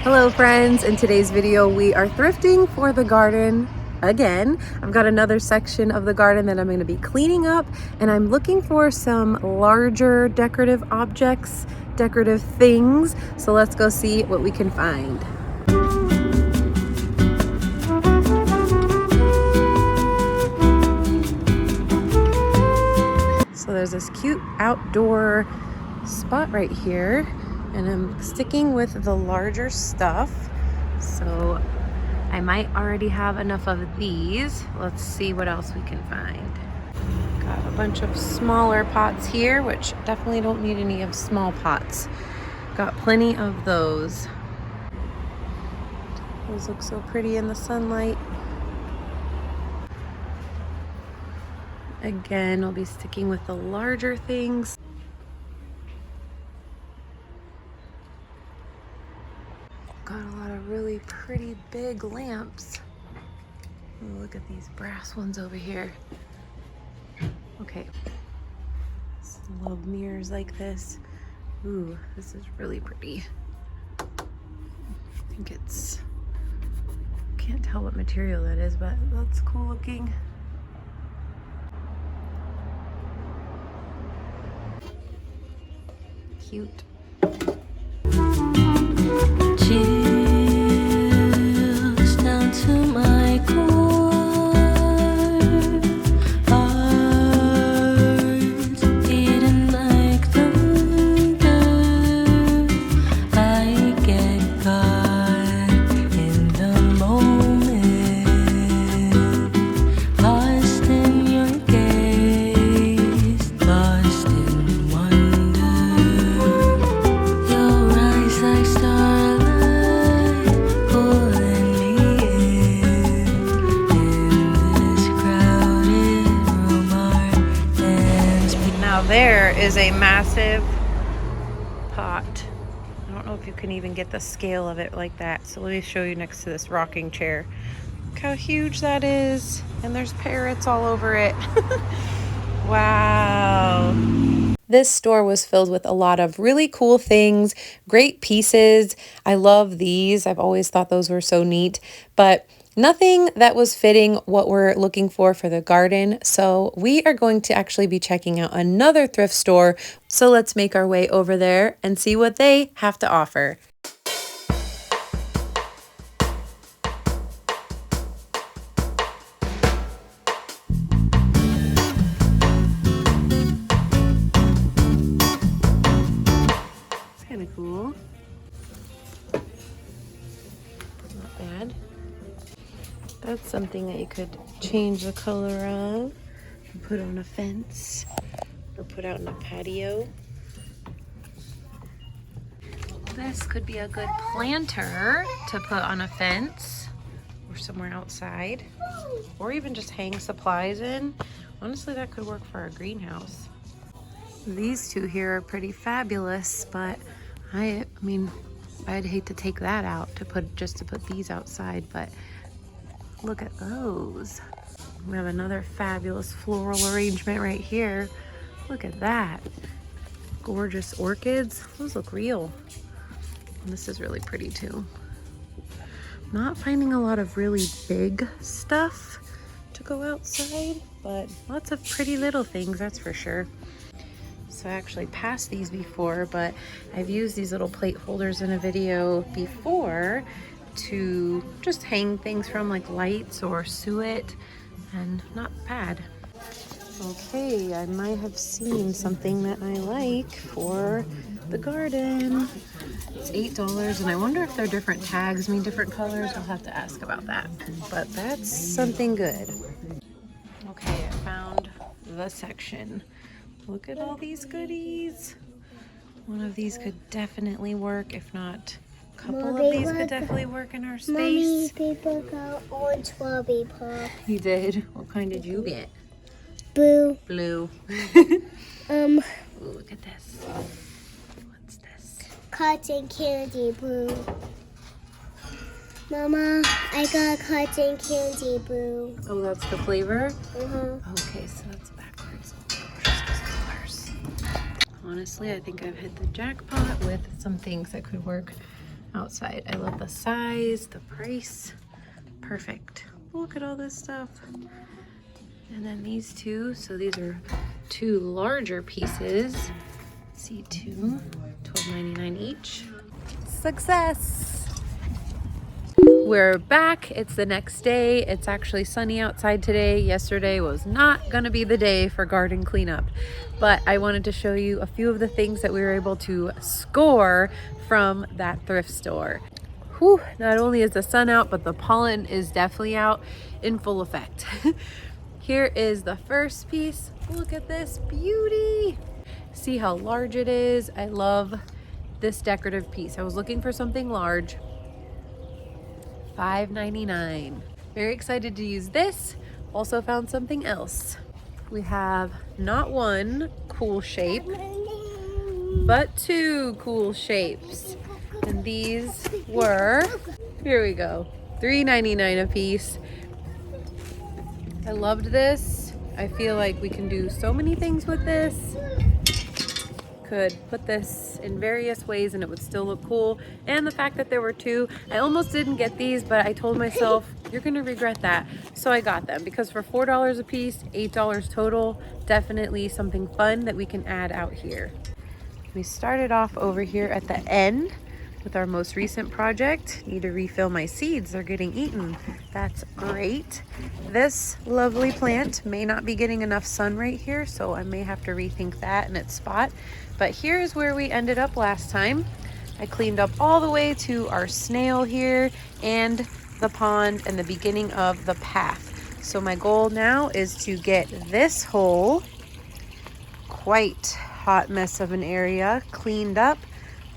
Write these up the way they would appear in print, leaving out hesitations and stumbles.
Hello friends, in today's video we are thrifting for the garden again. I've got another section of the garden that I'm going to be cleaning up, and I'm looking for some larger decorative objects, decorative things. So let's go see what we can find. So there's this cute outdoor spot right here, and I'm sticking with the larger stuff. So I might already have enough of these. Let's see what else we can find. Got a bunch of smaller pots here, which definitely don't need any of small pots. Got plenty of those. Those look so pretty in the sunlight. Again, I'll be sticking with the larger things. Got a lot of really pretty big lamps. Oh, look at these brass ones over here. Okay. I love mirrors like this. Ooh, this is really pretty. I think it's, can't tell what material that is, but that's cool looking. Cute. Chills down to my core, heart beating like thunder. I get caught in the moment, lost in your gaze, lost in wonder. Your eyes like starlight pulling me in this crowded room. Our hands Now there is a massive pot. I don't know if you can even get the scale of it like that. So let me show you next to this rocking chair. Look how huge that is. And there's parrots all over it. Wow. This store was filled with a lot of really cool things, great pieces. I love these. I've always thought those were so neat, but nothing that was fitting what we're looking for the garden. So we are going to actually be checking out another thrift store. So let's make our way over there and see what they have to offer. Kind of cool. Not bad. That's something that you could change the color of and put on a fence or put out in a patio. This could be a good planter to put on a fence or somewhere outside, or even just hang supplies in. Honestly, that could work for our greenhouse. These two here are pretty fabulous, but I mean, I'd hate to take that out to put these outside, but look at those. We have another fabulous floral arrangement right here. Look at that. Gorgeous orchids. Those look real. And this is really pretty too. Not finding a lot of really big stuff to go outside, but lots of pretty little things, that's for sure. So I actually passed these before, but I've used these little plate holders in a video before to just hang things from, like lights or suet, and not bad. Okay, I might have seen something that I like for the garden. It's $8, and I wonder if their different tags mean different colors. I'll have to ask about that, but that's something good. Okay, I found the section. Look at all these goodies. One of these could definitely work, if not a couple of these could definitely work in our space. Mommy, people got orange lollipop. You did? What kind did you get? Blue. Blue. Ooh, Look at this. What's this? cotton candy blue. Mama, I got cotton candy blue. Oh, that's the flavor? Uh-huh. Okay, so that's backwards. Oh gosh, those colors. Honestly, I think I've hit the jackpot with some things that could work outside. I love the size, the price. Perfect. Look at all this stuff. And then these two, so these are two larger pieces. Let's see, two, $12.99 each. Success! We're back. It's the next day. It's actually sunny outside today. Yesterday was not gonna be the day for garden cleanup, but I wanted to show you a few of the things that we were able to score from that thrift store. Whew, not only is the sun out, but the pollen is definitely out in full effect. Here is the first piece. Look at this beauty. See how large it is. I love this decorative piece. I was looking for something large. $5.99. Very excited to use this. Also found something else. We have not one cool shape, but two cool shapes. And these were, here we go, $3.99 a piece. I loved this. I feel like we can do so many things with this. Could put this in various ways and it would still look cool. And the fact that there were two, I almost didn't get these, but I told myself, you're gonna regret that. So I got them because for $4 a piece, $8 total, definitely something fun that we can add out here. We started off over here at the end with our most recent project. Need to refill my seeds, they're getting eaten. That's great. This lovely plant may not be getting enough sun right here, so I may have to rethink that in its spot. But here's where we ended up last time. I cleaned up all the way to our snail here and the pond and the beginning of the path. So my goal now is to get this whole quite hot mess of an area cleaned up.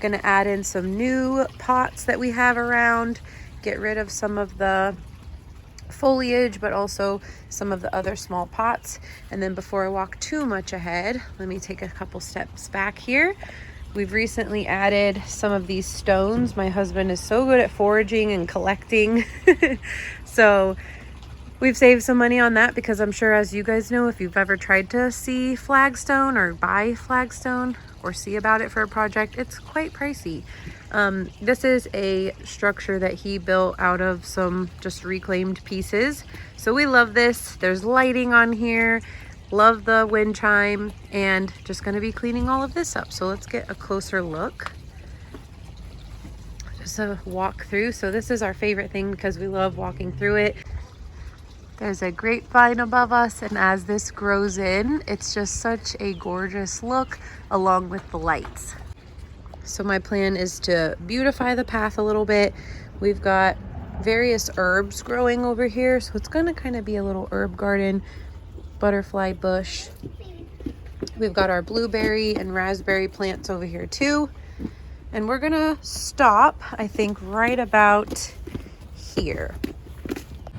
Gonna add in some new pots that we have around, get rid of some of the foliage, but also some of the other small pots. And then before I walk too much ahead, let me take a couple steps back here. We've recently added some of these stones. My husband is so good at foraging and collecting. So we've saved some money on that because I'm sure, as you guys know, if you've ever tried to see flagstone or buy flagstone or see about it for a project, it's quite pricey. This is a structure that he built out of some just reclaimed pieces. So we love this. There's lighting on here. Love the wind chime, and just gonna be cleaning all of this up. So let's get a closer look. Just a walk through. So this is our favorite thing because we love walking through it. There's a grapevine above us, and as this grows in, it's just such a gorgeous look along with the lights. So my plan is to beautify the path a little bit. We've got various herbs growing over here, so it's gonna kind of be a little herb garden, butterfly bush. We've got our blueberry and raspberry plants over here too. And we're gonna stop, I think, right about here.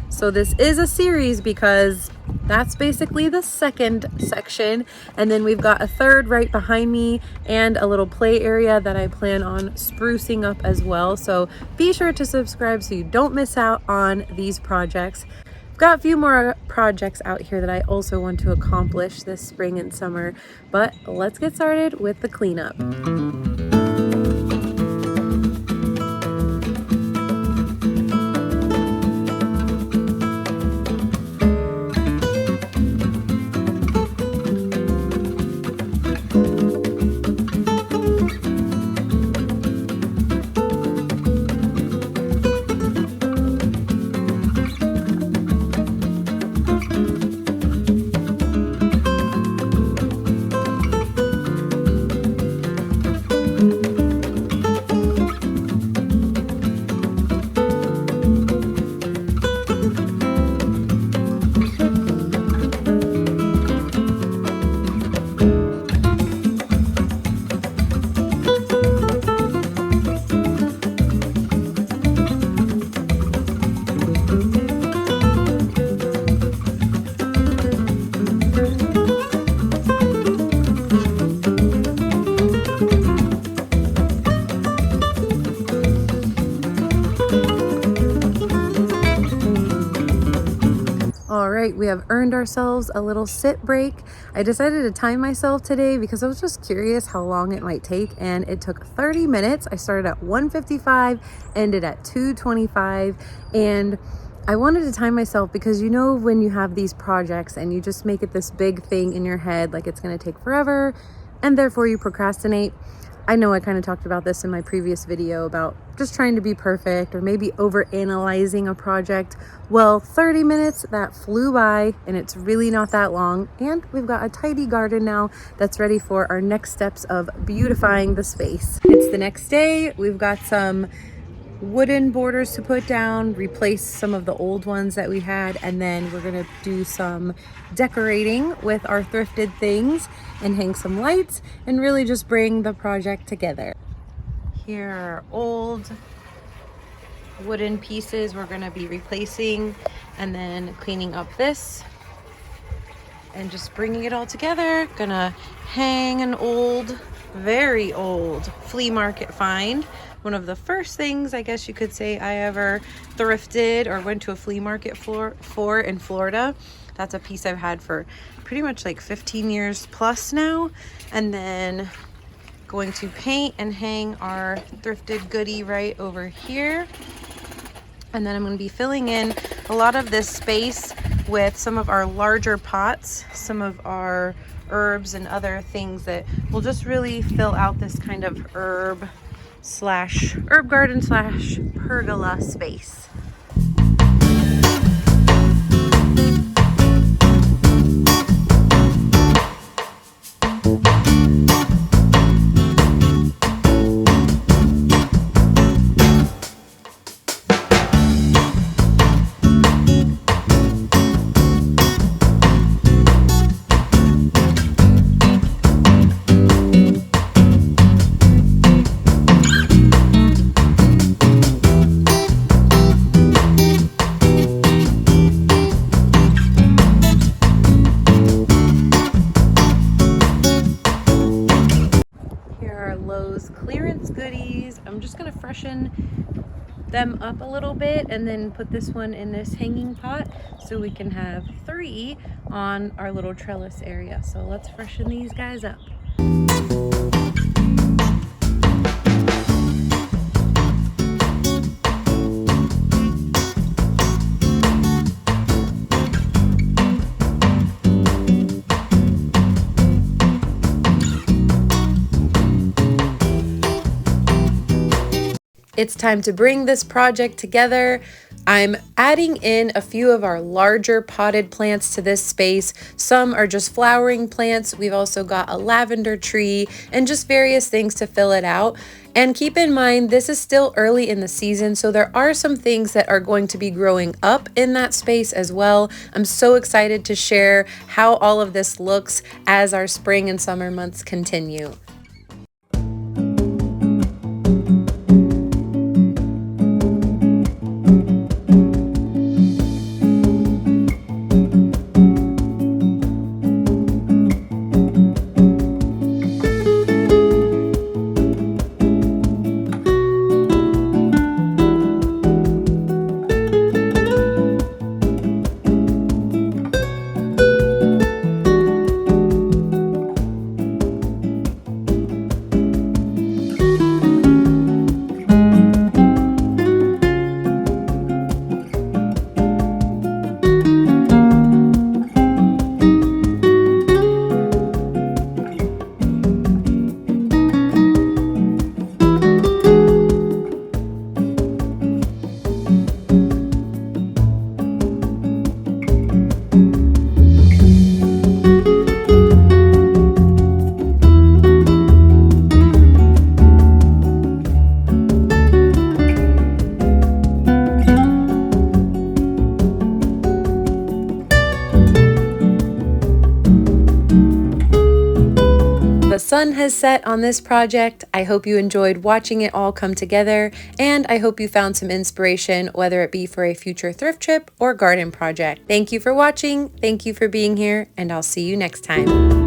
So this is a series because that's basically the second section. And then we've got a third right behind me and a little play area that I plan on sprucing up as well. So be sure to subscribe so you don't miss out on these projects. I've got a few more projects out here that I also want to accomplish this spring and summer, but let's get started with the cleanup. All right, we have earned ourselves a little sit break. I decided to time myself today because I was just curious how long it might take, and it took 30 minutes. I started at 1:55, ended at 2:25, and I wanted to time myself because you know when you have these projects and you just make it this big thing in your head, like it's gonna take forever, and therefore you procrastinate. I know I kind of talked about this in my previous video about just trying to be perfect or maybe over analyzing a project. Well, 30 minutes, that flew by, and it's really not that long. And we've got a tidy garden now that's ready for our next steps of beautifying the space. It's the next day. We've got some wooden borders to put down, replace some of the old ones that we had, and then we're gonna do some decorating with our thrifted things and hang some lights and really just bring the project together. Here are old wooden pieces we're gonna be replacing and then cleaning up this and just bringing it all together. Gonna hang an old, very old flea market find. One of the first things, I guess you could say, I ever thrifted or went to a flea market for in Florida. That's a piece I've had for pretty much like 15 years plus now. And then going to paint and hang our thrifted goodie right over here. And then I'm going to be filling in a lot of this space with some of our larger pots, some of our herbs and other things that will just really fill out this kind of herb garden slash pergola space. Lowe's clearance goodies. I'm just gonna freshen them up a little bit and then put this one in this hanging pot so we can have 3 on our little trellis area. So let's freshen these guys up. It's time to bring this project together. I'm adding in a few of our larger potted plants to this space. Some are just flowering plants. We've also got a lavender tree and just various things to fill it out. And keep in mind, this is still early in the season, so there are some things that are going to be growing up in that space as well. I'm so excited to share how all of this looks as our spring and summer months continue. The sun has set on this project. I hope you enjoyed watching it all come together, and I hope you found some inspiration, whether it be for a future thrift trip or garden project. Thank you for watching, thank you for being here, and I'll see you next time.